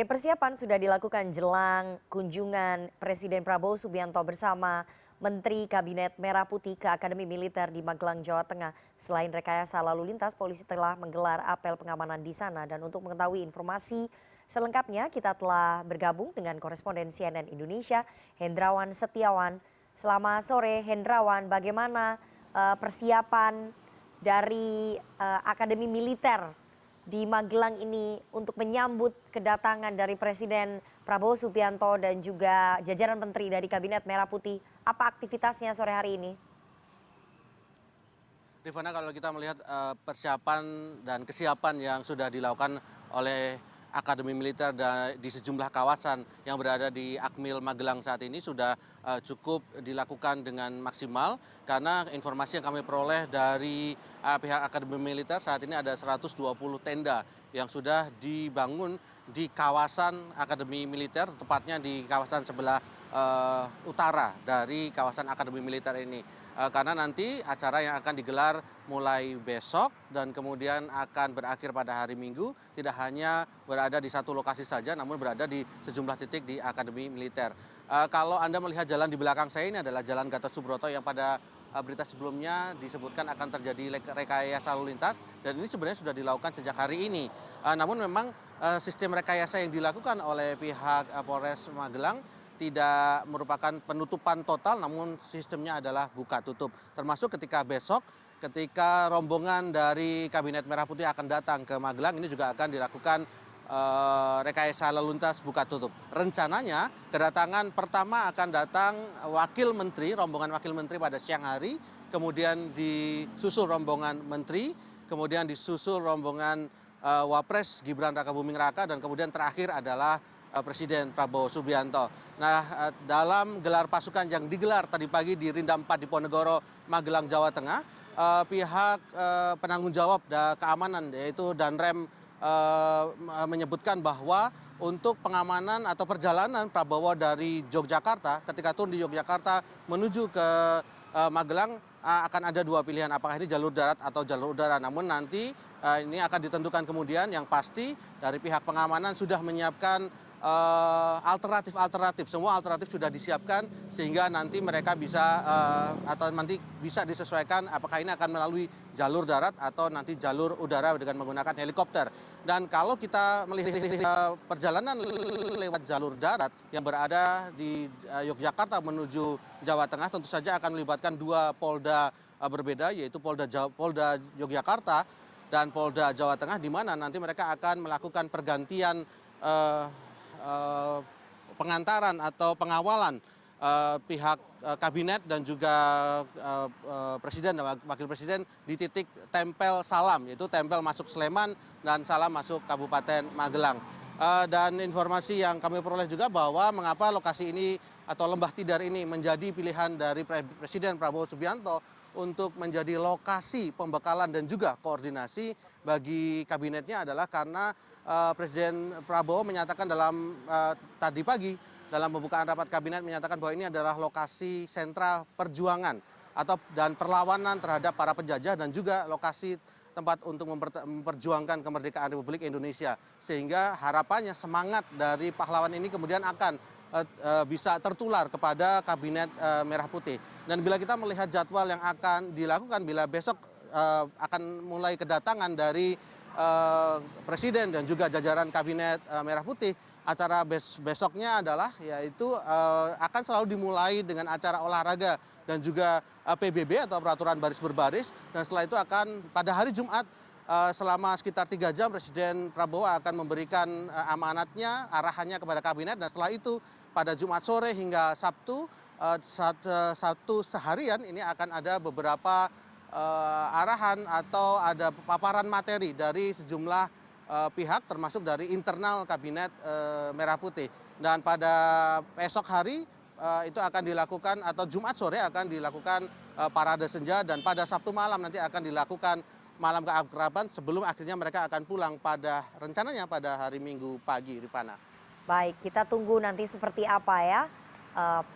Persiapan sudah dilakukan jelang kunjungan Presiden Prabowo Subianto bersama Menteri Kabinet Merah Putih ke Akademi Militer di Magelang, Jawa Tengah. Selain rekayasa lalu lintas, polisi telah menggelar apel pengamanan di sana. Dan untuk mengetahui informasi selengkapnya, kita telah bergabung dengan koresponden CNN Indonesia, Hendrawan Setiawan. Selamat sore, Hendrawan. Bagaimana persiapan dari Akademi Militer di Magelang ini untuk menyambut kedatangan dari Presiden Prabowo Subianto dan juga jajaran menteri dari Kabinet Merah Putih? Apa aktivitasnya sore hari ini? Rifana, kalau kita melihat persiapan dan kesiapan yang sudah dilakukan oleh Akademi Militer di sejumlah kawasan yang berada di Akmil Magelang saat ini sudah cukup dilakukan dengan maksimal, karena informasi yang kami peroleh dari pihak Akademi Militer saat ini ada 120 tenda yang sudah dibangun di kawasan Akademi Militer, tepatnya di kawasan sebelah utara dari kawasan Akademi Militer ini. Karena nanti acara yang akan digelar mulai besok dan kemudian akan berakhir pada hari Minggu tidak hanya berada di satu lokasi saja, namun berada di sejumlah titik di Akademi Militer. Kalau Anda melihat jalan di belakang saya, ini adalah Jalan Gatot Subroto yang pada berita sebelumnya disebutkan akan terjadi rekayasa lalu lintas, dan ini sebenarnya sudah dilakukan sejak hari ini. Namun memang sistem rekayasa yang dilakukan oleh pihak Polres Magelang tidak merupakan penutupan total, namun sistemnya adalah buka tutup. Termasuk ketika besok, ketika rombongan dari Kabinet Merah Putih akan datang ke Magelang, ini juga akan dilakukan rekayasa lalu lintas buka tutup. Rencananya kedatangan pertama akan datang rombongan wakil menteri pada siang hari, kemudian disusul rombongan menteri, kemudian disusul rombongan Wapres Gibran Rakabuming Raka, dan kemudian terakhir adalah Presiden Prabowo Subianto. Nah, dalam gelar pasukan yang digelar tadi pagi di Rindam 4 di Ponegoro, Magelang, Jawa Tengah, pihak penanggung jawab keamanan yaitu Danrem menyebutkan bahwa untuk pengamanan atau perjalanan Prabowo dari Yogyakarta, ketika turun di Yogyakarta menuju ke Magelang, akan ada dua pilihan, apakah ini jalur darat atau jalur udara. Namun nanti ini akan ditentukan kemudian. Yang pasti dari pihak pengamanan sudah menyiapkan alternatif. Semua alternatif sudah disiapkan sehingga nanti mereka bisa atau nanti bisa disesuaikan apakah ini akan melalui jalur darat atau nanti jalur udara dengan menggunakan helikopter. Dan kalau kita melihat perjalanan lewat jalur darat yang berada di Yogyakarta menuju Jawa Tengah, tentu saja akan melibatkan dua polda berbeda, yaitu Polda Yogyakarta dan Polda Jawa Tengah, di mana nanti mereka akan melakukan pergantian pengantaran atau pengawalan pihak kabinet dan juga presiden dan wakil presiden di titik tempel salam, yaitu tempel masuk Sleman dan salam masuk Kabupaten Magelang. Dan informasi yang kami peroleh juga bahwa mengapa lokasi ini atau Lembah Tidar ini menjadi pilihan dari Presiden Prabowo Subianto untuk menjadi lokasi pembekalan dan juga koordinasi bagi kabinetnya adalah karena Presiden Prabowo menyatakan tadi pagi dalam pembukaan rapat kabinet menyatakan bahwa ini adalah lokasi sentra perjuangan dan perlawanan terhadap para penjajah, dan juga lokasi tempat untuk memperjuangkan kemerdekaan Republik Indonesia. Sehingga harapannya semangat dari pahlawan ini kemudian akan bisa tertular kepada Kabinet Merah Putih. Dan bila kita melihat jadwal yang akan dilakukan, bila besok akan mulai kedatangan dari Presiden dan juga jajaran Kabinet Merah Putih, acara besoknya adalah yaitu akan selalu dimulai dengan acara olahraga dan juga PBB atau peraturan baris berbaris, dan setelah itu akan pada hari Jumat selama sekitar 3 jam Presiden Prabowo akan memberikan amanatnya, arahannya kepada kabinet, dan setelah itu pada Jumat sore hingga Sabtu satu seharian ini akan ada beberapa arahan atau ada paparan materi dari sejumlah pihak, termasuk dari internal Kabinet Merah Putih. Dan pada esok hari itu akan dilakukan, atau Jumat sore akan dilakukan parade senja, dan pada Sabtu malam nanti akan dilakukan malam keakraban sebelum akhirnya mereka akan pulang rencananya pada hari Minggu pagi, Rifana. Baik, kita tunggu nanti seperti apa ya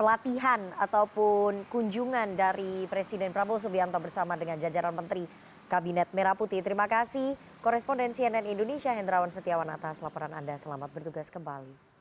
pelatihan ataupun kunjungan dari Presiden Prabowo Subianto bersama dengan jajaran menteri Kabinet Merah Putih. Terima kasih koresponden CNN Indonesia Hendrawan Setiawan atas laporan Anda. Selamat bertugas kembali.